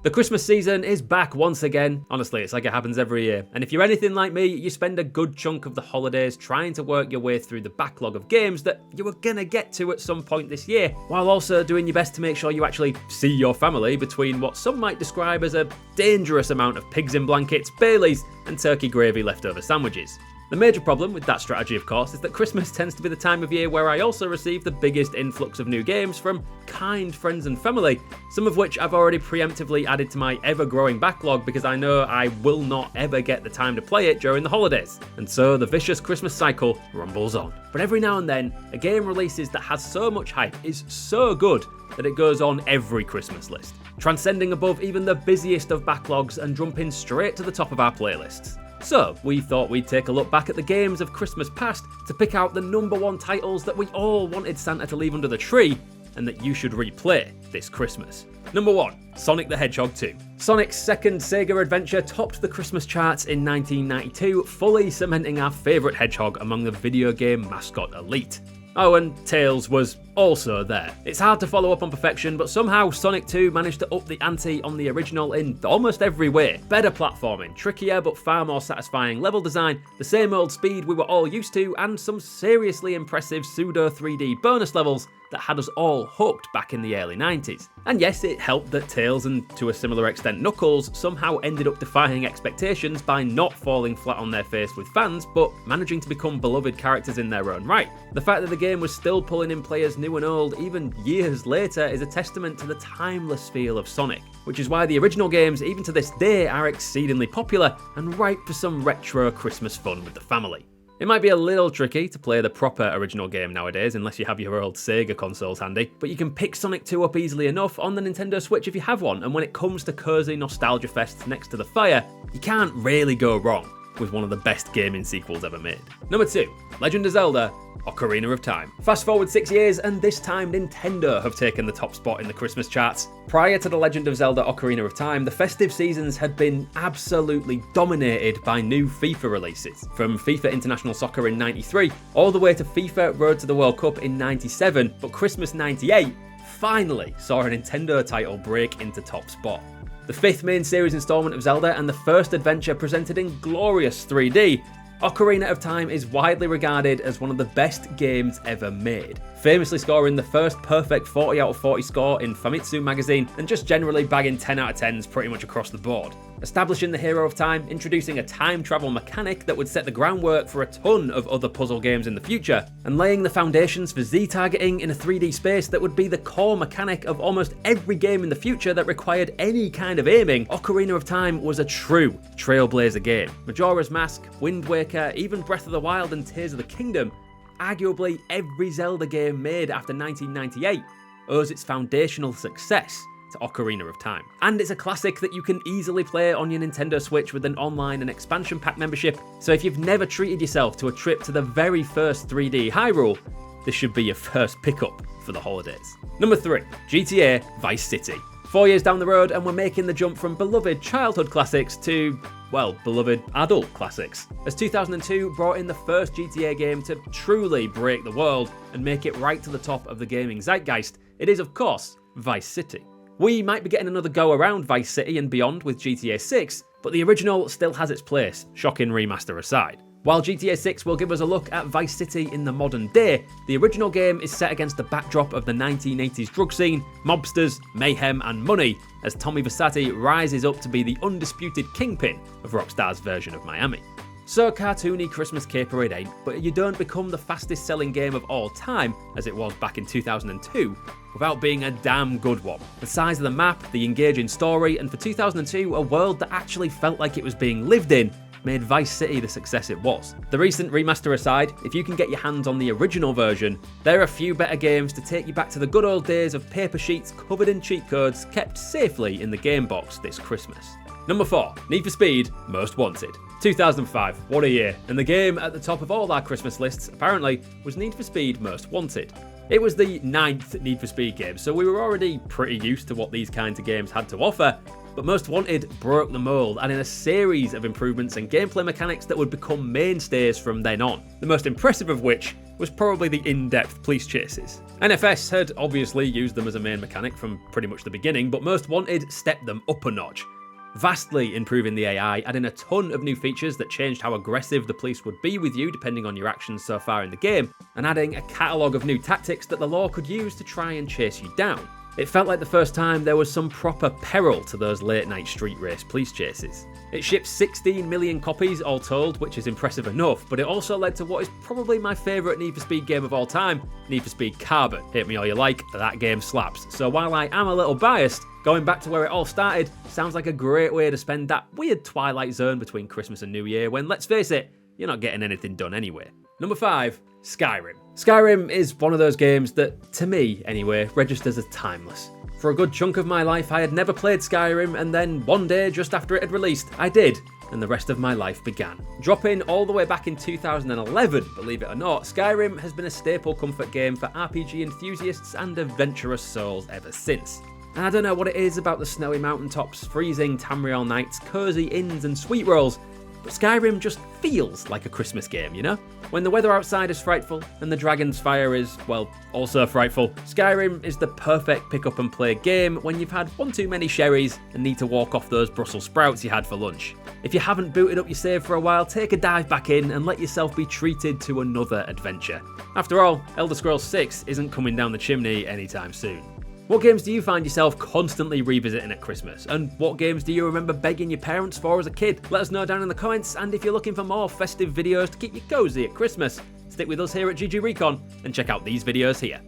The Christmas season is back once again. Honestly, it's like it happens every year. And if you're anything like me, you spend a good chunk of the holidays trying to work your way through the backlog of games that you were gonna get to at some point this year, while also doing your best to make sure you actually see your family between what some might describe as a dangerous amount of pigs in blankets, Baileys, and turkey gravy leftover sandwiches. The major problem with that strategy, of course, is that Christmas tends to be the time of year where I also receive the biggest influx of new games from kind friends and family, some of which I've already preemptively added to my ever-growing backlog because I know I will not ever get the time to play it during the holidays. And so the vicious Christmas cycle rumbles on. But every now and then, a game releases that has so much hype, is so good, that it goes on every Christmas list, transcending above even the busiest of backlogs and jumping straight to the top of our playlists. So, we thought we'd take a look back at the games of Christmas past to pick out the #1 titles that we all wanted Santa to leave under the tree and that you should replay this Christmas. Number 1, Sonic the Hedgehog 2. Sonic's second Sega adventure topped the Christmas charts in 1992, fully cementing our favourite hedgehog among the video game mascot elite. Oh, and Tails was also there. It's hard to follow up on perfection, but somehow Sonic 2 managed to up the ante on the original in almost every way. Better platforming, trickier but far more satisfying level design, the same old speed we were all used to, and some seriously impressive pseudo 3D bonus levels that had us all hooked back in the early 90s. And yes, it helped that Tails and to a similar extent Knuckles somehow ended up defying expectations by not falling flat on their face with fans, but managing to become beloved characters in their own right. The fact that the game was still pulling in players new and old even years later is a testament to the timeless feel of Sonic, which is why the original games, even to this day, are exceedingly popular and ripe for some retro Christmas fun with the family. It might be a little tricky to play the proper original game nowadays unless you have your old Sega consoles handy, but you can pick Sonic 2 up easily enough on the Nintendo Switch if you have one, and when it comes to cozy nostalgia fests next to the fire, you can't really go wrong with one of the best gaming sequels ever made. Number 2, Legend of Zelda Ocarina of Time. Fast forward 6 years and this time Nintendo have taken the top spot in the Christmas charts. Prior to The Legend of Zelda Ocarina of Time, the festive seasons had been absolutely dominated by new FIFA releases. From FIFA International Soccer in 93 all the way to FIFA Road to the World Cup in 97, but Christmas 98 finally saw a Nintendo title break into top spot. The 5th main series installment of Zelda and the first adventure presented in glorious 3D, Ocarina of Time is widely regarded as one of the best games ever made, famously scoring the first perfect 40 out of 40 score in Famitsu magazine and just generally bagging 10 out of 10s pretty much across the board. Establishing the hero of time, introducing a time travel mechanic that would set the groundwork for a ton of other puzzle games in the future, and laying the foundations for Z-targeting in a 3D space that would be the core mechanic of almost every game in the future that required any kind of aiming, Ocarina of Time was a true trailblazer game. Majora's Mask, Wind Waker, even Breath of the Wild and Tears of the Kingdom, arguably every Zelda game made after 1998 owes its foundational success to Ocarina of Time. And it's a classic that you can easily play on your Nintendo Switch with an online and expansion pack membership, so if you've never treated yourself to a trip to the very first 3D Hyrule, this should be your first pickup for the holidays. Number 3, GTA Vice City. 4 years down the road and we're making the jump from beloved childhood classics to, well, beloved adult classics, as 2002 brought in the first GTA game to truly break the world and make it right to the top of the gaming zeitgeist. It is, of course, Vice City. We might be getting another go around Vice City and beyond with GTA 6, but the original still has its place, shocking remaster aside. While GTA 6 will give us a look at Vice City in the modern day, the original game is set against the backdrop of the 1980s drug scene, mobsters, mayhem and money, as Tommy Vercetti rises up to be the undisputed kingpin of Rockstar's version of Miami. So cartoony Christmas caper it ain't, but you don't become the fastest selling game of all time, as it was back in 2002, without being a damn good one. The size of the map, the engaging story, and for 2002 a world that actually felt like it was being lived in, made Vice City the success it was. The recent remaster aside, if you can get your hands on the original version, there are a few better games to take you back to the good old days of paper sheets covered in cheat codes kept safely in the game box this Christmas. Number 4, Need for Speed Most Wanted. 2005, what a year, and the game at the top of all our Christmas lists apparently was Need for Speed Most Wanted. It was the 9th Need for Speed game, so we were already pretty used to what these kinds of games had to offer, but Most Wanted broke the mold, adding a series of improvements and gameplay mechanics that would become mainstays from then on, the most impressive of which was probably the in-depth police chases. NFS had obviously used them as a main mechanic from pretty much the beginning, but Most Wanted stepped them up a notch, vastly improving the AI, adding a ton of new features that changed how aggressive the police would be with you depending on your actions so far in the game, and adding a catalogue of new tactics that the law could use to try and chase you down. It felt like the first time there was some proper peril to those late night street race police chases. It shipped 16 million copies all told, which is impressive enough, but it also led to what is probably my favourite Need for Speed game of all time, Need for Speed Carbon. Hate me all you like, that game slaps. So while I am a little biased, going back to where it all started sounds like a great way to spend that weird twilight zone between Christmas and New Year when, let's face it, you're not getting anything done anyway. Number 5, Skyrim. Skyrim is one of those games that, to me anyway, registers as timeless. For a good chunk of my life I had never played Skyrim, and then one day just after it had released, I did, and the rest of my life began. Dropping all the way back in 2011, believe it or not, Skyrim has been a staple comfort game for RPG enthusiasts and adventurous souls ever since. And I don't know what it is about the snowy mountaintops, freezing Tamriel nights, cosy inns and sweet rolls, but Skyrim just feels like a Christmas game, you know? When the weather outside is frightful and the dragon's fire is, well, also frightful, Skyrim is the perfect pick up and play game when you've had one too many sherries and need to walk off those Brussels sprouts you had for lunch. If you haven't booted up your save for a while, take a dive back in and let yourself be treated to another adventure. After all, Elder Scrolls 6 isn't coming down the chimney anytime soon. What games do you find yourself constantly revisiting at Christmas? And what games do you remember begging your parents for as a kid? Let us know down in the comments, and if you're looking for more festive videos to keep you cozy at Christmas, stick with us here at GG Recon and check out these videos here.